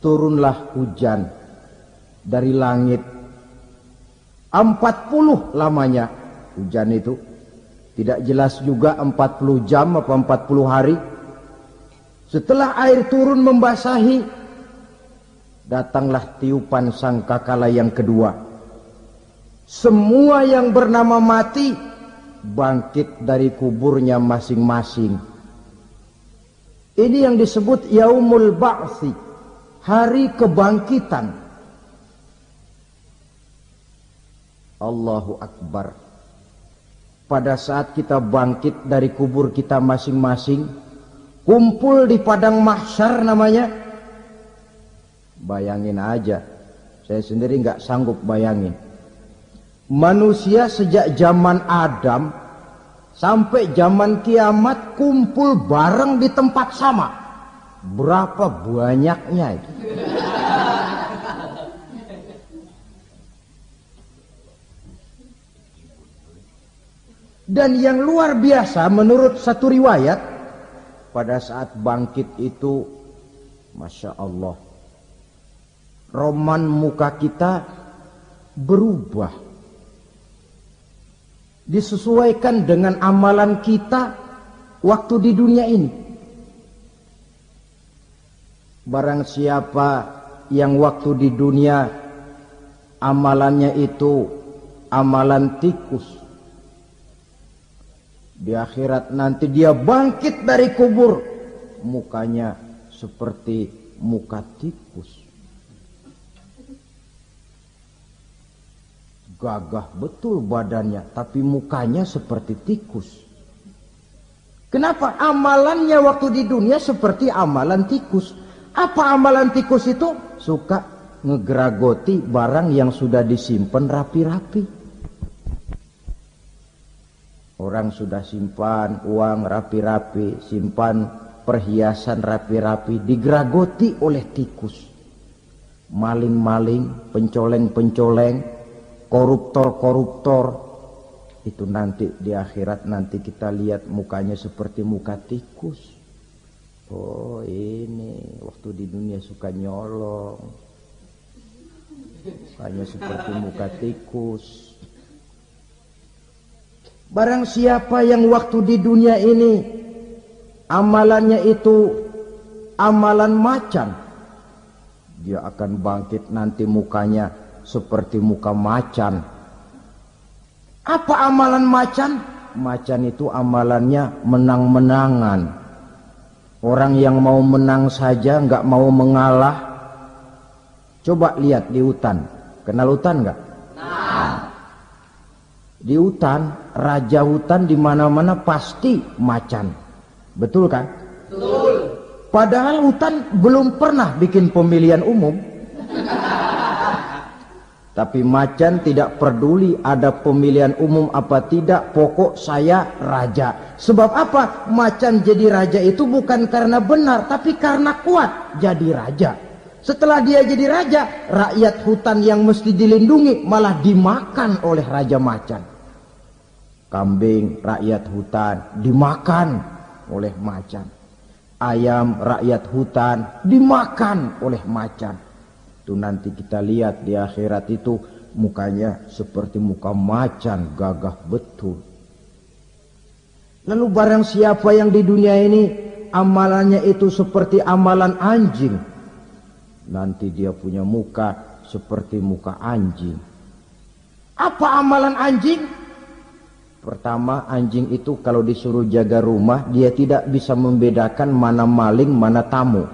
turunlah hujan dari langit. 40 lamanya hujan itu. Tidak jelas juga 40 jam apa 40 hari. Setelah air turun membasahi, datanglah tiupan sangkakala yang kedua. Semua yang bernama mati bangkit dari kuburnya masing-masing. Ini yang disebut Yaumul Ba'tsi, hari kebangkitan. Allahu Akbar. Pada saat kita bangkit dari kubur kita masing-masing, kumpul di padang mahsyar namanya. Bayangin aja, saya sendiri nggak sanggup bayangin. Manusia sejak zaman Adam sampai zaman kiamat kumpul bareng di tempat sama. Berapa banyaknya itu? Dan yang luar biasa menurut satu riwayat, pada saat bangkit itu, Masya Allah, roman muka kita berubah, disesuaikan dengan amalan kita waktu di dunia ini. Barang siapa yang waktu di dunia amalannya itu amalan tikus, di akhirat nanti dia bangkit dari kubur, mukanya seperti muka tikus. Gagah betul badannya, tapi mukanya seperti tikus. Kenapa? Amalannya waktu di dunia seperti amalan tikus. Apa amalan tikus itu? Suka ngegeragoti barang yang sudah disimpan rapi-rapi. Orang sudah simpan uang rapi-rapi, simpan perhiasan rapi-rapi, digeragoti oleh tikus. Maling-maling, pencoleng-pencoleng, koruptor-koruptor, itu nanti di akhirat nanti kita lihat mukanya seperti muka tikus. Oh, ini waktu di dunia suka nyolong, mukanya seperti muka tikus. Barang siapa yang waktu di dunia ini amalannya itu amalan macan, dia akan bangkit nanti mukanya seperti muka macan. Apa amalan macan? Macan itu amalannya menang-menangan. Orang yang mau menang saja nggak mau mengalah. Coba lihat di hutan. Kenal hutan nggak? Di hutan, raja hutan di mana-mana pasti macan. Betul kan? Betul. Padahal hutan belum pernah bikin pemilihan umum. Tapi macan tidak peduli ada pemilihan umum apa tidak, pokok saya raja. Sebab apa? Macan jadi raja itu bukan karena benar, tapi karena kuat jadi raja. Setelah dia jadi raja, rakyat hutan yang mesti dilindungi malah dimakan oleh raja macan. Kambing rakyat hutan dimakan oleh macan. Ayam rakyat hutan dimakan oleh macan. Itu nanti kita lihat di akhirat itu mukanya seperti muka macan, gagah betul. Lalu barang siapa yang di dunia ini amalannya itu seperti amalan anjing, nanti dia punya muka seperti muka anjing. Apa amalan anjing? Pertama, anjing itu kalau disuruh jaga rumah, dia tidak bisa membedakan mana maling, mana tamu.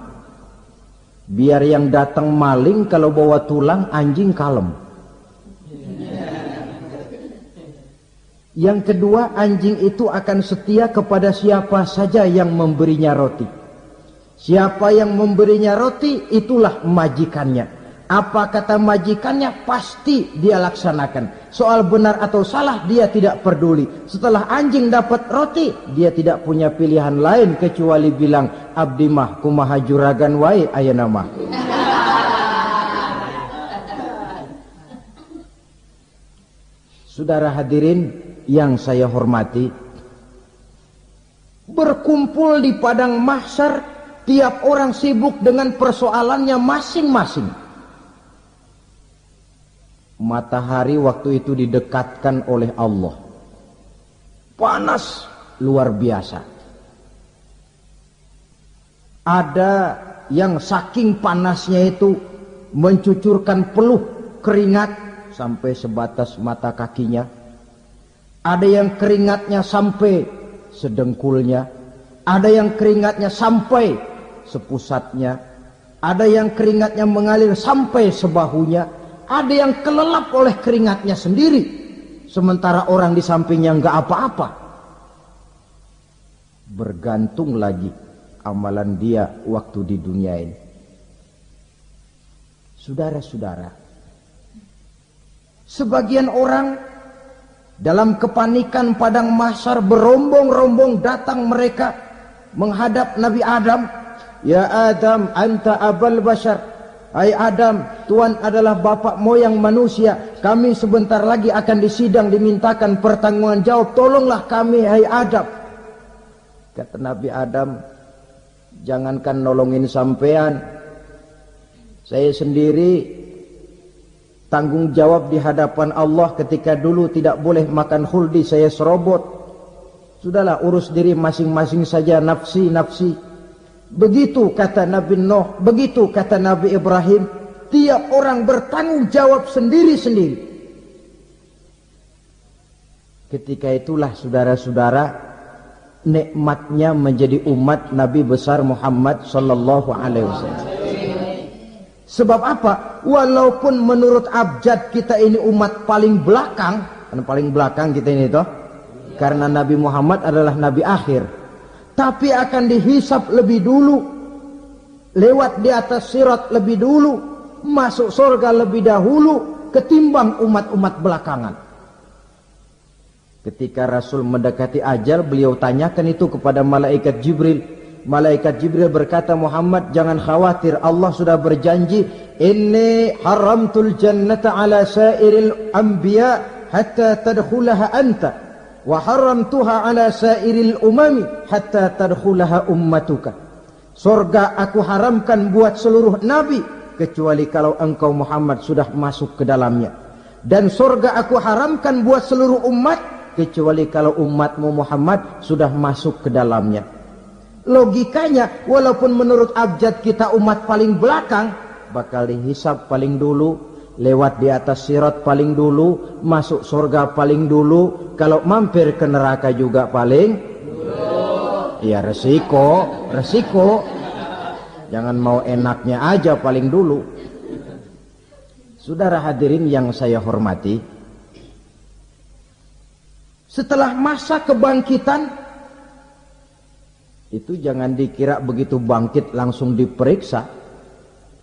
Biar yang datang maling, kalau bawa tulang, anjing kalem. Yang kedua, anjing itu akan setia kepada siapa saja yang memberinya roti. Siapa yang memberinya roti, itulah majikannya. Apa kata majikannya pasti dia laksanakan. Soal benar atau salah dia tidak peduli. Setelah anjing dapat roti, dia tidak punya pilihan lain kecuali bilang, abdi mah kumaha juragan wae ayeuna mah. Saudara hadirin yang saya hormati, berkumpul di padang mahsyar Tiap orang sibuk dengan persoalannya masing-masing. Matahari waktu itu didekatkan oleh Allah. Panas luar biasa. Ada yang saking panasnya itu mencucurkan peluh keringat sampai sebatas mata kakinya. Ada yang keringatnya sampai sedengkulnya. Ada yang keringatnya sampai sepusatnya. Ada yang keringatnya mengalir sampai sebahunya. Ada yang kelelap oleh keringatnya sendiri. Sementara orang di sampingnya enggak apa-apa. Bergantung lagi amalan dia waktu di dunia ini. Saudara-saudara, sebagian orang dalam kepanikan padang mahsyar berombong-rombong datang mereka menghadap Nabi Adam. Ya Adam, anta abal bashar. Hai Adam, Tuhan adalah bapak moyang manusia. Kami sebentar lagi akan disidang, dimintakan pertanggungan jawab. Tolonglah kami, hai Adam. Kata Nabi Adam, jangankan nolongin sampean, saya sendiri tanggung jawab di hadapan Allah. Ketika dulu tidak boleh makan khuldi, saya serobot. Sudahlah, urus diri masing-masing saja, nafsi. Begitu kata Nabi Nuh, begitu kata Nabi Ibrahim. Tiap orang bertanggung jawab sendiri-sendiri. Ketika itulah saudara-saudara, nikmatnya menjadi umat Nabi besar Muhammad sallallahu alaihi wasallam. Sebab apa? Walaupun menurut abjad kita ini umat paling belakang, karena paling belakang kita ini toh, karena Nabi Muhammad adalah Nabi akhir. Tapi akan dihisap lebih dulu, lewat di atas sirat lebih dulu, masuk surga lebih dahulu ketimbang umat-umat belakangan. Ketika Rasul mendekati ajal, beliau tanyakan itu kepada malaikat Jibril. Malaikat Jibril berkata, Muhammad jangan khawatir, Allah sudah berjanji, inni haramtul jannata ala sairil anbiya hatta tadkhulaha anta. Wa haramtuha ala sairil umami hatta tadkhulaha ummatuka. Surga aku haramkan buat seluruh nabi kecuali kalau engkau Muhammad sudah masuk ke dalamnya. Dan surga aku haramkan buat seluruh umat kecuali kalau umatmu Muhammad sudah masuk ke dalamnya. Logikanya, walaupun menurut abjad kita umat paling belakang, bakal dihisab paling dulu, lewat di atas sirat paling dulu, masuk surga paling dulu, kalau mampir ke neraka juga paling dulu. Ya resiko. Jangan mau enaknya aja paling dulu. Saudara hadirin yang saya hormati, setelah masa kebangkitan itu jangan dikira begitu bangkit langsung diperiksa.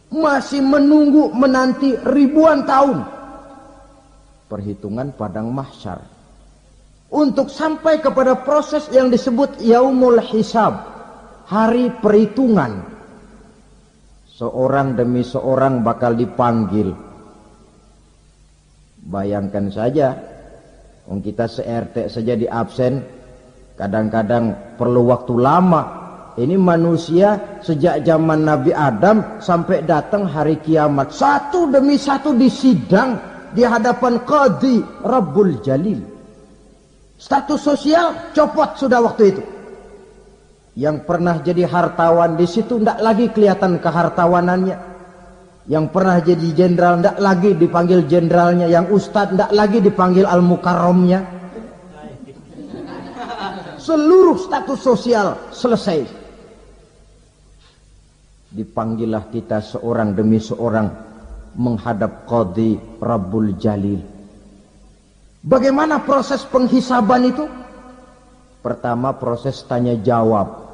Masih menunggu menanti ribuan tahun perhitungan padang mahsyar untuk sampai kepada proses yang disebut yaumul hisab, hari perhitungan. Seorang demi seorang bakal dipanggil. Bayangkan saja, kita se-RT saja di absen, kadang-kadang perlu waktu lama. Ini manusia sejak zaman Nabi Adam sampai datang hari kiamat, satu demi satu disidang di hadapan Qadhi Rabbul Jalil. Status sosial copot sudah waktu itu. Yang pernah jadi hartawan di situ tidak lagi kelihatan kehartawanannya. Yang pernah jadi jenderal tidak lagi dipanggil jenderalnya. Yang ustadz tidak lagi dipanggil al-mukarramnya. Seluruh status sosial selesai. Dipanggillah kita seorang demi seorang menghadap Qadhi Rabbul Jalil. Bagaimana proses penghisaban itu? Pertama proses tanya jawab.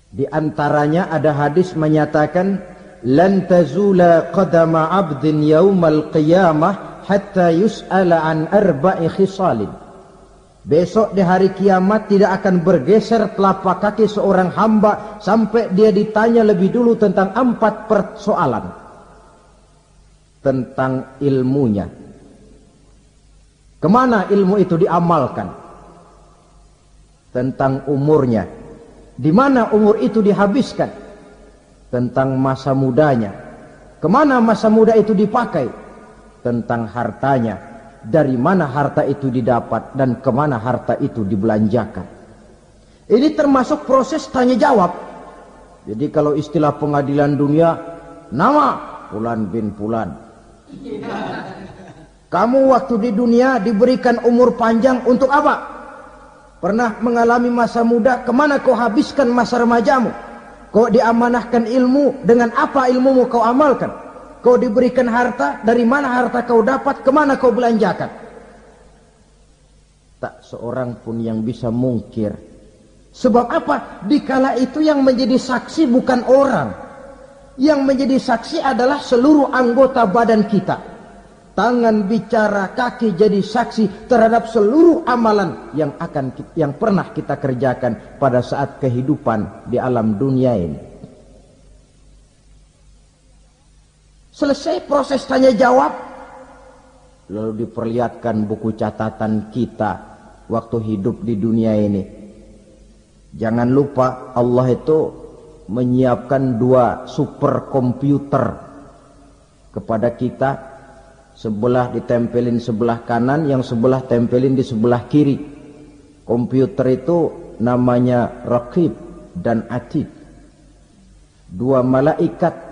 Di antaranya ada hadis menyatakan, lan tazula qadama 'abdin yaumal qiyamah hatta yus'ala an arba'i khisalin. Besok di hari kiamat tidak akan bergeser telapak kaki seorang hamba sampai dia ditanya lebih dulu tentang 4 persoalan. Tentang ilmunya. Kemana ilmu itu diamalkan? tentang umurnya, di mana umur itu dihabiskan, tentang masa mudanya, kemana masa muda itu dipakai, tentang hartanya, dari mana harta itu didapat dan kemana harta itu dibelanjakan. Ini termasuk proses tanya jawab. Jadi kalau istilah pengadilan dunia, nama Fulan bin Fulan. Kamu waktu di dunia diberikan umur panjang untuk apa? Pernah mengalami masa muda, kemana kau habiskan masa remajamu? Kau diamanahkan ilmu, dengan apa ilmumu kau amalkan? Kau diberikan harta, dari mana harta kau dapat, kemana kau belanjakan? Tak seorang pun yang bisa mungkir. Sebab apa? Dikala itu yang menjadi saksi bukan orang. Yang menjadi saksi adalah seluruh anggota badan kita. Tangan bicara, kaki jadi saksi terhadap seluruh amalan yang pernah kita kerjakan pada saat kehidupan di alam dunia ini. Selesai proses tanya jawab, lalu diperlihatkan buku catatan kita waktu hidup di dunia ini. Jangan lupa Allah itu menyiapkan 2 superkomputer kepada kita, sebelah ditempelin sebelah kanan, yang sebelah tempelin di sebelah kiri. Komputer itu namanya Raqib dan Atid, 2 malaikat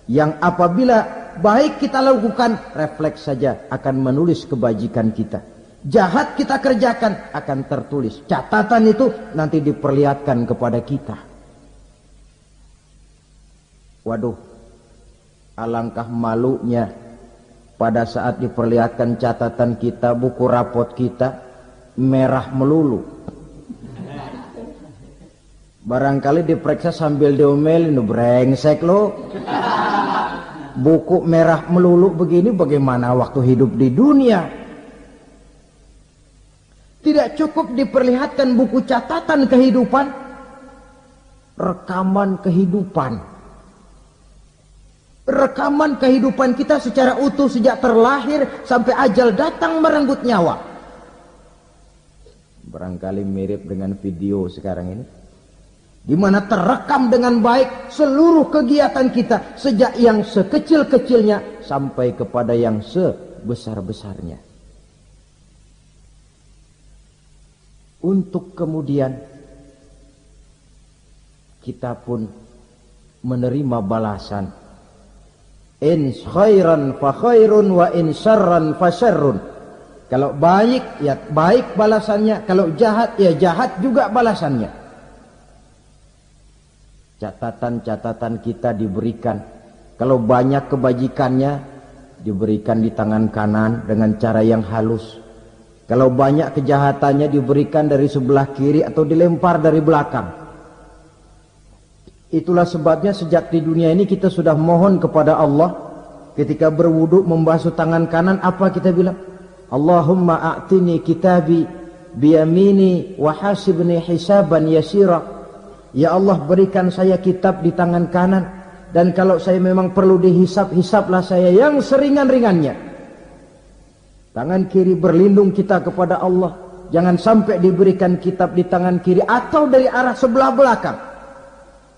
yang apabila baik kita lakukan, refleks saja akan menulis kebajikan kita. Jahat kita kerjakan akan tertulis. Catatan itu nanti diperlihatkan kepada kita. Waduh, alangkah malunya pada saat diperlihatkan catatan kita, buku rapot kita merah melulu. Barangkali diperiksa sambil diomelin, brengsek lo. Buku merah melulu begini, bagaimana waktu hidup di dunia? Tidak cukup diperlihatkan buku catatan kehidupan, rekaman kehidupan. Rekaman kehidupan kita secara utuh sejak terlahir sampai ajal datang merenggut nyawa. Barangkali mirip dengan video sekarang ini, di mana terekam dengan baik seluruh kegiatan kita sejak yang sekecil-kecilnya sampai kepada yang sebesar-besarnya. Untuk kemudian kita pun menerima balasan. In khairan fa khairun wa in syarran fa syarrun. Kalau baik ya baik balasannya, kalau jahat ya jahat juga balasannya. Catatan-catatan kita diberikan. Kalau banyak kebajikannya diberikan di tangan kanan dengan cara yang halus. Kalau banyak kejahatannya diberikan dari sebelah kiri atau dilempar dari belakang. Itulah sebabnya sejak di dunia ini kita sudah mohon kepada Allah. Ketika berwudu membasuh tangan kanan, apa kita bilang? Allahumma a'tini kitabi biyamini wa hasibni hisaban yasira. Ya Allah, berikan saya kitab di tangan kanan, dan kalau saya memang perlu dihisap, hisaplah saya yang seringan-ringannya. Tangan kiri berlindung kita kepada Allah, jangan sampai diberikan kitab di tangan kiri atau dari arah sebelah belakang.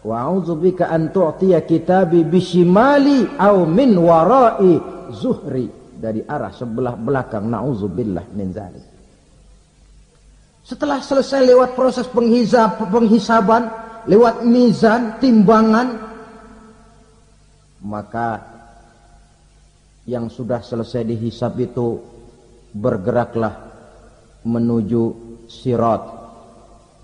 Wa a'udzubika an tu'tiya kitabi bishimali aw min wara'i zuhri, dari arah sebelah belakang. Na'udzubillah min dzalik. Setelah selesai lewat proses penghisaban, lewat mizan, timbangan, maka yang sudah selesai dihisab itu bergeraklah menuju sirat,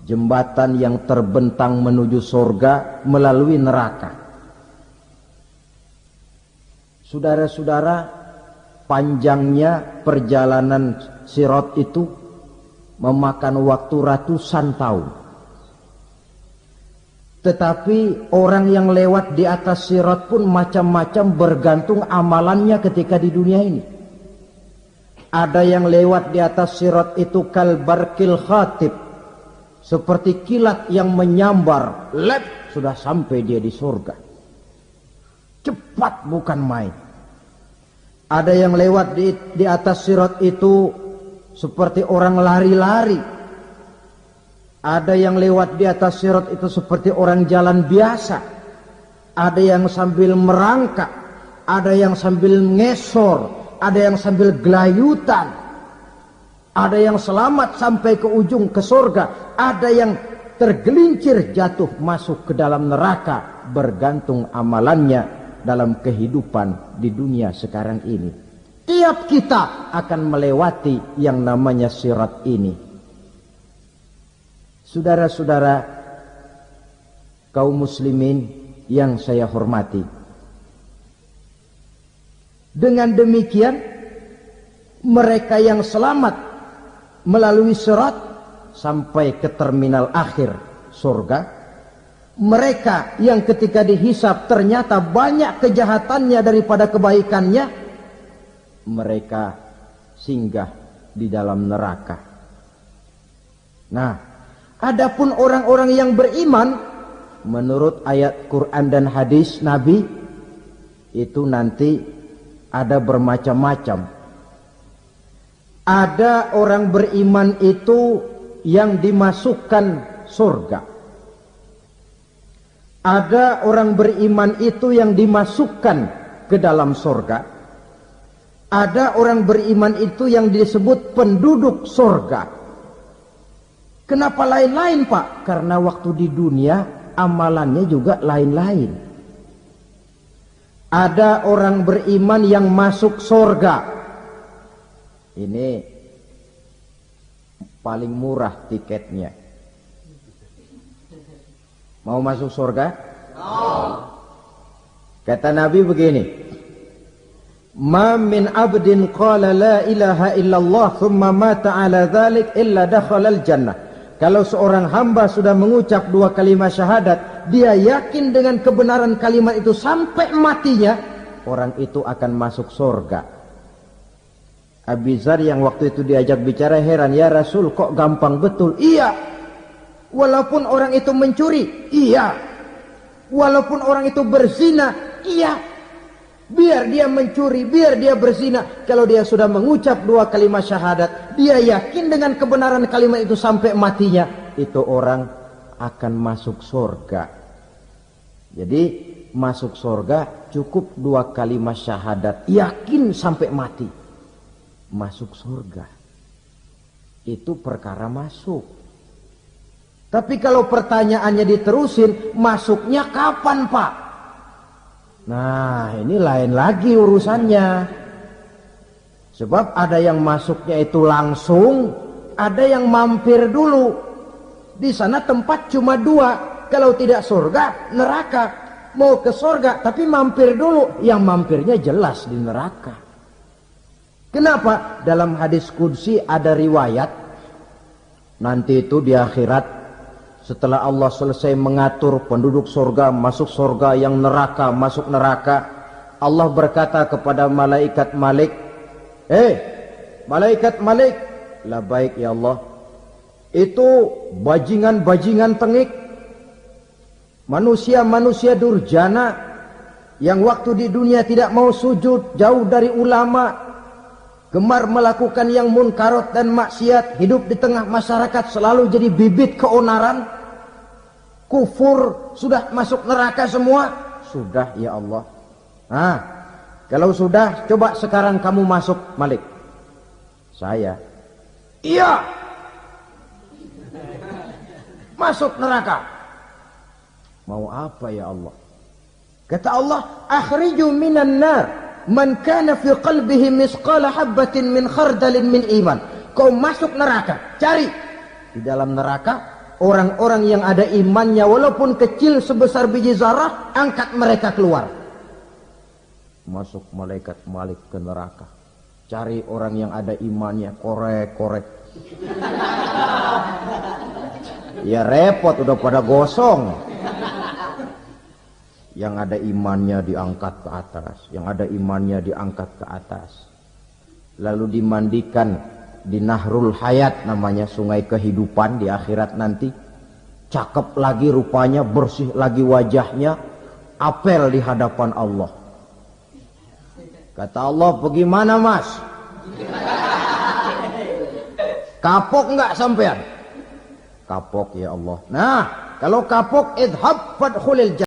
jembatan yang terbentang menuju surga melalui neraka. Saudara-saudara, panjangnya perjalanan sirat itu memakan waktu ratusan tahun. Tetapi orang yang lewat di atas sirat pun macam-macam, bergantung amalannya ketika di dunia ini. Ada yang lewat di atas sirat itu kal barqil khatib, seperti kilat yang menyambar, lep, sudah sampai dia di surga. Cepat bukan main. Ada yang lewat di atas sirat itu seperti orang lari-lari. Ada yang lewat di atas sirat itu seperti orang jalan biasa. Ada yang sambil merangkak, ada yang sambil ngesor, ada yang sambil gelayutan. Ada yang selamat sampai ke ujung ke surga, ada yang tergelincir jatuh masuk ke dalam neraka, bergantung amalannya dalam kehidupan di dunia sekarang ini. Tiap kita akan melewati yang namanya sirat ini. Saudara-saudara kaum muslimin yang saya hormati, dengan demikian mereka yang selamat melalui sirat sampai ke terminal akhir surga, mereka yang ketika dihisab ternyata banyak kejahatannya daripada kebaikannya, mereka singgah di dalam neraka. Nah, adapun orang-orang yang beriman menurut ayat Quran dan hadis Nabi itu nanti ada bermacam-macam. Ada orang beriman itu yang dimasukkan surga. Ada orang beriman itu yang dimasukkan ke dalam surga. Ada orang beriman itu yang disebut penduduk surga. Kenapa lain-lain, Pak? Karena waktu di dunia amalannya juga lain-lain. Ada orang beriman yang masuk surga. Ini paling murah tiketnya. Mau masuk surga? Kata Nabi begini, ma min abdin qala la ilaha illallah thumma mata ala dhalik illa dakhalal jannah. Kalau seorang hamba sudah mengucap dua kalimat syahadat, dia yakin dengan kebenaran kalimat itu sampai matinya, orang itu akan masuk surga. Abi Dzar yang waktu itu diajak bicara heran, ya Rasul kok gampang betul? Iya, walaupun orang itu mencuri, iya, walaupun orang itu berzina, iya, biar dia mencuri, biar dia berzina, kalau dia sudah mengucap dua kalimat syahadat, dia yakin dengan kebenaran kalimat itu sampai matinya, itu orang akan masuk surga. Jadi masuk surga cukup dua kalimat syahadat, yakin sampai mati, masuk surga. Itu perkara masuk. Tapi kalau pertanyaannya diterusin, masuknya kapan, Pak? Nah, ini lain lagi urusannya. Sebab ada yang masuknya itu langsung, ada yang mampir dulu. Di sana tempat cuma dua, kalau tidak surga, neraka. Mau ke surga, tapi mampir dulu. Yang mampirnya jelas di neraka. Kenapa? Dalam hadis qudsi ada riwayat, nanti itu di akhirat, setelah Allah selesai mengatur penduduk surga masuk surga, yang neraka masuk neraka, Allah berkata kepada malaikat Malik, malaikat Malik, labaik ya Allah, itu bajingan-bajingan tengik, manusia-manusia durjana yang waktu di dunia tidak mau sujud, jauh dari ulama, gemar melakukan yang munkarat dan maksiat, hidup di tengah masyarakat selalu jadi bibit keonaran, kufur, sudah masuk neraka semua. Sudah ya Allah. Nah, kalau sudah, coba sekarang kamu masuk, Malik. Saya, iya, masuk neraka. Mau apa ya Allah? Kata Allah, akhriju minan nar man kana fi qalbihi misqala habbatin min khardalin min iman. Kau masuk neraka, cari di dalam neraka orang-orang yang ada imannya walaupun kecil sebesar biji zarah, angkat mereka keluar. Masuk malaikat Malik ke neraka, cari orang yang ada imannya, korek-korek. Ya repot, udah pada gosong. Yang ada imannya diangkat ke atas, yang ada imannya diangkat ke atas, lalu dimandikan di Nahrul Hayat, namanya sungai kehidupan di akhirat nanti. Cakep lagi rupanya, bersih lagi wajahnya, apel di hadapan Allah. Kata Allah, bagaimana mas? Kapok enggak sampean? Kapok ya Allah. Nah, kalau kapok idhab fadkhulil jannah.